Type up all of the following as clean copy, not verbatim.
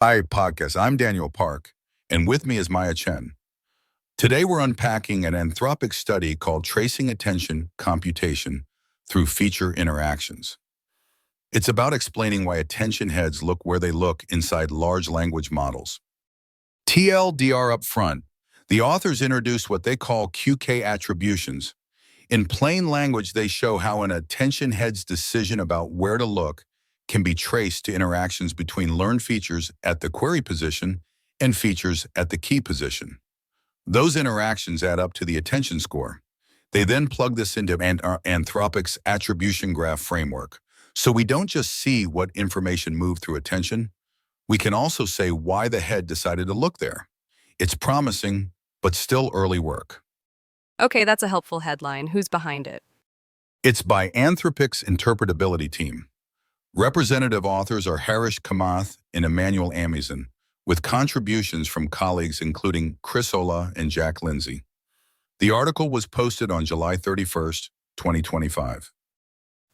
Hi, podcast. I'm Daniel Park, and with me is Maya Chen. Today we're unpacking an Anthropic study called Tracing Attention Computation through Feature Interactions. It's about explaining why attention heads look where they look inside large language models. TLDR up front, the authors introduce what they call QK attributions. In plain language, they show how an attention head's decision about where to look can be traced to interactions between learned features at the query position and features at the key position. Those interactions add up to the attention score. They then plug this into Anthropic's attribution graph framework. So we don't just see what information moved through attention, we can also say why the head decided to look there. It's promising, but still early work. Okay, that's a helpful headline. Who's behind it? It's by Anthropic's interpretability team. Representative authors are Harish, Kamath, and Emmanuel Ameisen, with contributions from colleagues including Chris Olah and Jack Lindsay. The article was posted on July 31st, 2025.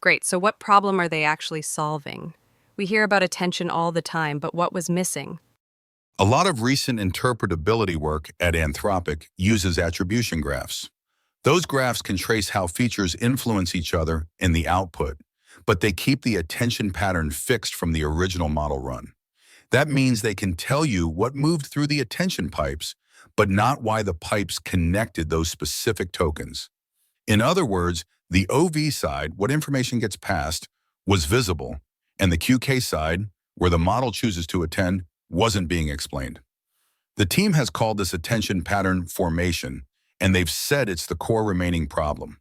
Great, so what problem are they actually solving? We hear about attention all the time, but what was missing? A lot of recent interpretability work at Anthropic uses attribution graphs. Those graphs can trace how features influence each other in the output, but they keep the attention pattern fixed from the original model run. That means they can tell you what moved through the attention pipes, but not why the pipes connected those specific tokens. In other words, the OV side, what information gets passed, was visible, and the QK side, where the model chooses to attend, wasn't being explained. The team has called this attention pattern formation, and they've said it's the core remaining problem.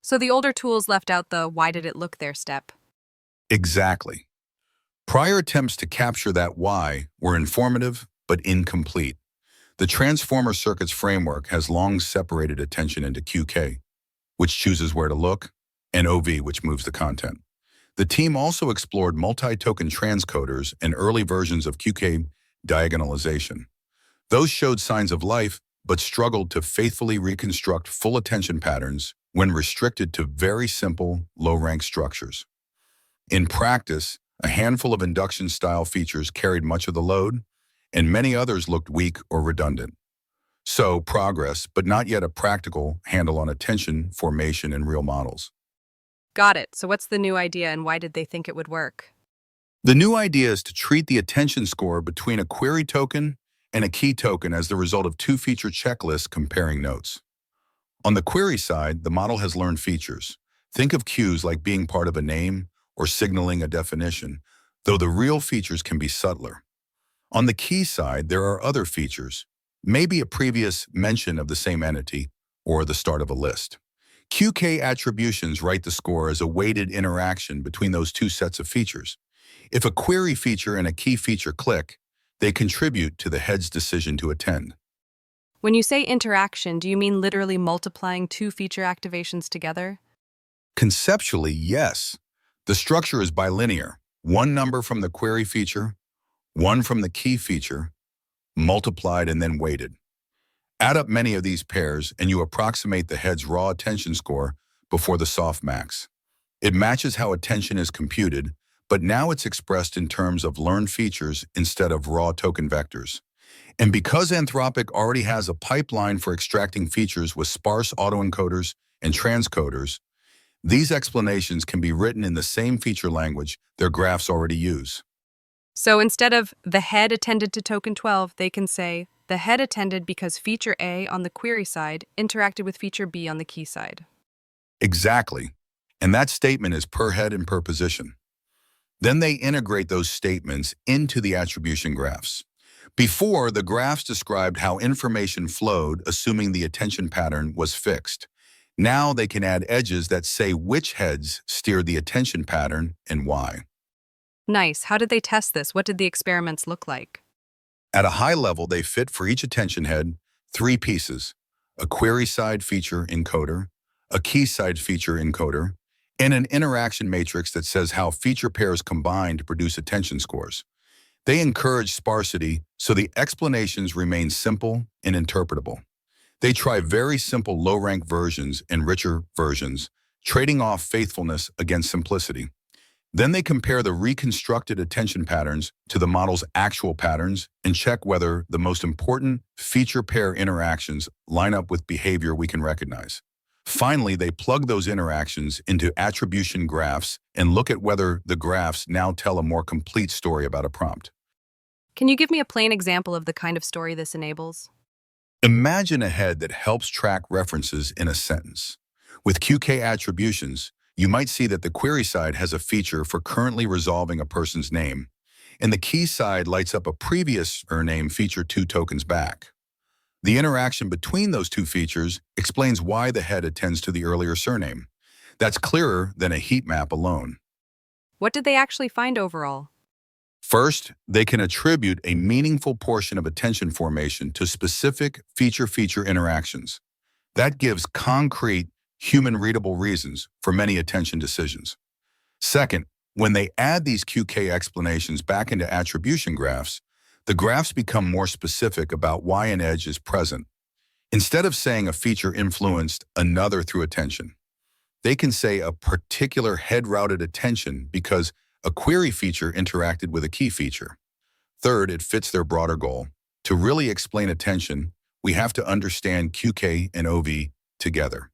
So the older tools left out the why did it look there step. Exactly. Prior attempts to capture that why were informative but incomplete. The transformer circuits framework has long separated attention into QK, which chooses where to look, and OV, which moves the content. The team also explored multi-token transcoders and early versions of QK diagonalization. Those showed signs of life, but struggled to faithfully reconstruct full attention patterns when restricted to very simple, low-rank structures. In practice, a handful of induction-style features carried much of the load, and many others looked weak or redundant. So, progress, but not yet a practical handle on attention formation in real models. Got it. So what's the new idea and why did they think it would work? The new idea is to treat the attention score between a query token and a key token as the result of two feature checklists comparing notes. On the query side, the model has learned features. Think of cues like being part of a name or signaling a definition, though the real features can be subtler. On the key side, there are other features, maybe a previous mention of the same entity or the start of a list. QK attributions write the score as a weighted interaction between those two sets of features. If a query feature and a key feature click, they contribute to the head's decision to attend. When you say interaction, do you mean literally multiplying two feature activations together? Conceptually, yes. The structure is bilinear. One number from the query feature, one from the key feature, multiplied and then weighted. Add up many of these pairs and you approximate the head's raw attention score before the softmax. It matches how attention is computed, but now it's expressed in terms of learned features instead of raw token vectors. And because Anthropic already has a pipeline for extracting features with sparse autoencoders and transcoders, these explanations can be written in the same feature language their graphs already use. So instead of the head attended to token 12, they can say the head attended because feature A on the query side interacted with feature B on the key side. Exactly. And that statement is per head and per position. Then they integrate those statements into the attribution graphs. Before, the graphs described how information flowed, assuming the attention pattern was fixed. Now they can add edges that say which heads steered the attention pattern and why. Nice. How did they test this? What did the experiments look like? At a high level, they fit for each attention head 3 pieces: a query side feature encoder, a key side feature encoder, and an interaction matrix that says how feature pairs combine to produce attention scores. They encourage sparsity so the explanations remain simple and interpretable. They try very simple low-rank versions and richer versions, trading off faithfulness against simplicity. Then they compare the reconstructed attention patterns to the model's actual patterns and check whether the most important feature pair interactions line up with behavior we can recognize. Finally, they plug those interactions into attribution graphs and look at whether the graphs now tell a more complete story about a prompt. Can you give me a plain example of the kind of story this enables? Imagine a head that helps track references in a sentence. With QK attributions, you might see that the query side has a feature for currently resolving a person's name, and the key side lights up a previous name feature 2 tokens back. The interaction between those two features explains why the head attends to the earlier surname. That's clearer than a heat map alone. What did they actually find overall? First, they can attribute a meaningful portion of attention formation to specific feature-feature interactions. That gives concrete, human-readable reasons for many attention decisions. Second, when they add these QK explanations back into attribution graphs, the graphs become more specific about why an edge is present. Instead of saying a feature influenced another through attention, they can say a particular head-routed attention because a query feature interacted with a key feature. Third, it fits their broader goal. To really explain attention, we have to understand QK and OV together.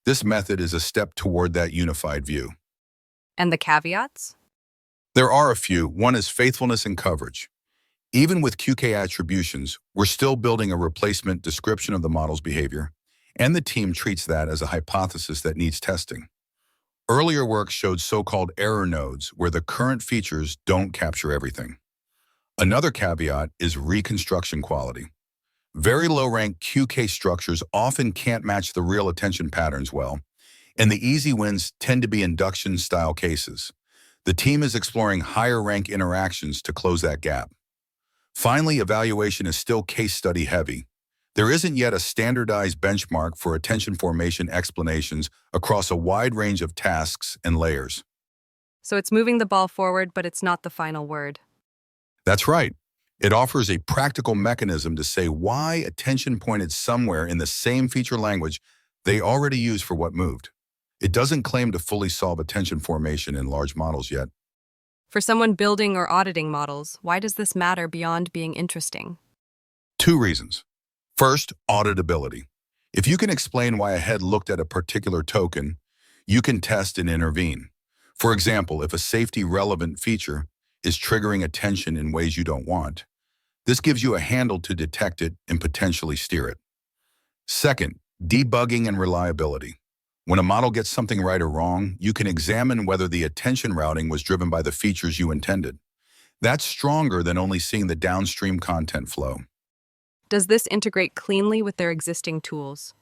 This method is a step toward that unified view. And the caveats? There are a few. One is faithfulness and coverage. Even with QK attributions, we're still building a replacement description of the model's behavior, and the team treats that as a hypothesis that needs testing. Earlier work showed so-called error nodes, where the current features don't capture everything. Another caveat is reconstruction quality. Very low-rank QK structures often can't match the real attention patterns well, and the easy wins tend to be induction-style cases. The team is exploring higher-rank interactions to close that gap. Finally, evaluation is still case study heavy. There isn't yet a standardized benchmark for attention formation explanations across a wide range of tasks and layers. So it's moving the ball forward, but it's not the final word. That's right. It offers a practical mechanism to say why attention pointed somewhere in the same feature language they already use for what moved. It doesn't claim to fully solve attention formation in large models yet. For someone building or auditing models, why does this matter beyond being interesting? 2 reasons. First, auditability. If you can explain why a head looked at a particular token, you can test and intervene. For example, if a safety-relevant feature is triggering attention in ways you don't want, this gives you a handle to detect it and potentially steer it. Second, debugging and reliability. When a model gets something right or wrong, you can examine whether the attention routing was driven by the features you intended. That's stronger than only seeing the downstream content flow. Does this integrate cleanly with their existing tools?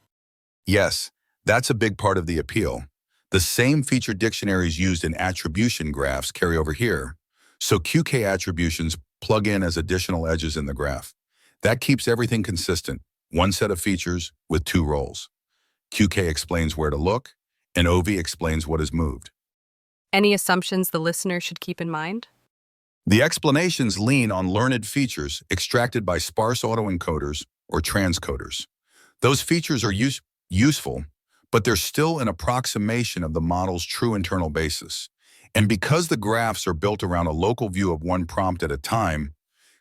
Yes, that's a big part of the appeal. The same feature dictionaries used in attribution graphs carry over here, so QK attributions plug in as additional edges in the graph. That keeps everything consistent, one set of features with 2 roles. QK explains where to look, and OV explains what is moved. Any assumptions the listener should keep in mind? The explanations lean on learned features extracted by sparse autoencoders or transcoders. Those features are useful, but they're still an approximation of the model's true internal basis. And because the graphs are built around a local view of one prompt at a time,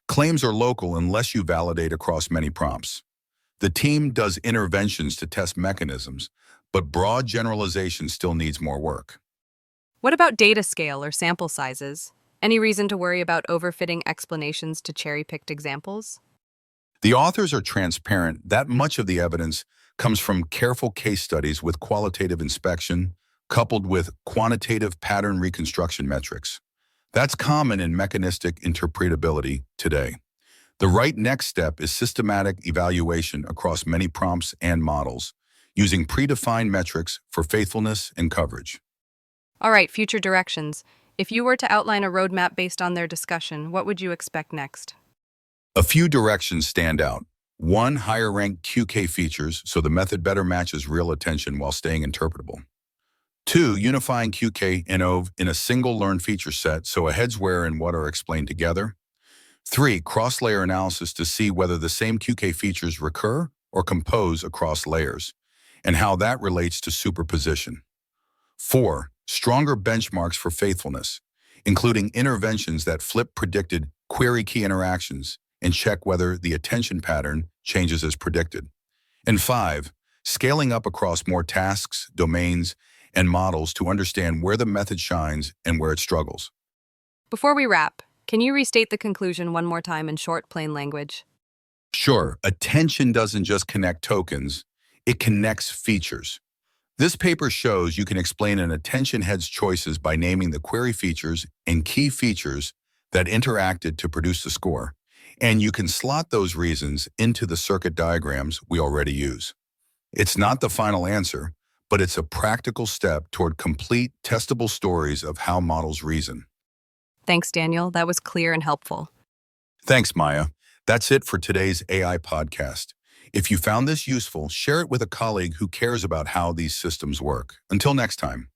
claims are local unless you validate across many prompts. The team does interventions to test mechanisms, but broad generalization still needs more work. What about data scale or sample sizes? Any reason to worry about overfitting explanations to cherry-picked examples? The authors are transparent that much of the evidence comes from careful case studies with qualitative inspection, coupled with quantitative pattern reconstruction metrics. That's common in mechanistic interpretability today. The right next step is systematic evaluation across many prompts and models, using predefined metrics for faithfulness and coverage. All right, future directions. If you were to outline a roadmap based on their discussion, what would you expect next? A few directions stand out. 1, higher-ranked QK features so the method better matches real attention while staying interpretable. 2, unifying QK and OV in a single learned feature set so a head's where and what are explained together. 3, cross-layer analysis to see whether the same QK features recur or compose across layers, and how that relates to superposition. 4, stronger benchmarks for faithfulness. including interventions that flip predicted query key interactions and check whether the attention pattern changes as predicted. And 5, scaling up across more tasks, domains, and models to understand where the method shines and where it struggles. Before we wrap, can you restate the conclusion one more time in short, plain language? Sure, attention doesn't just connect tokens, it connects features. This paper shows you can explain an attention head's choices by naming the query features and key features that interacted to produce the score. And you can slot those reasons into the circuit diagrams we already use. It's not the final answer, but it's a practical step toward complete, testable stories of how models reason. Thanks, Daniel. That was clear and helpful. Thanks, Maya. That's it for today's AI podcast. If you found this useful, share it with a colleague who cares about how these systems work. Until next time.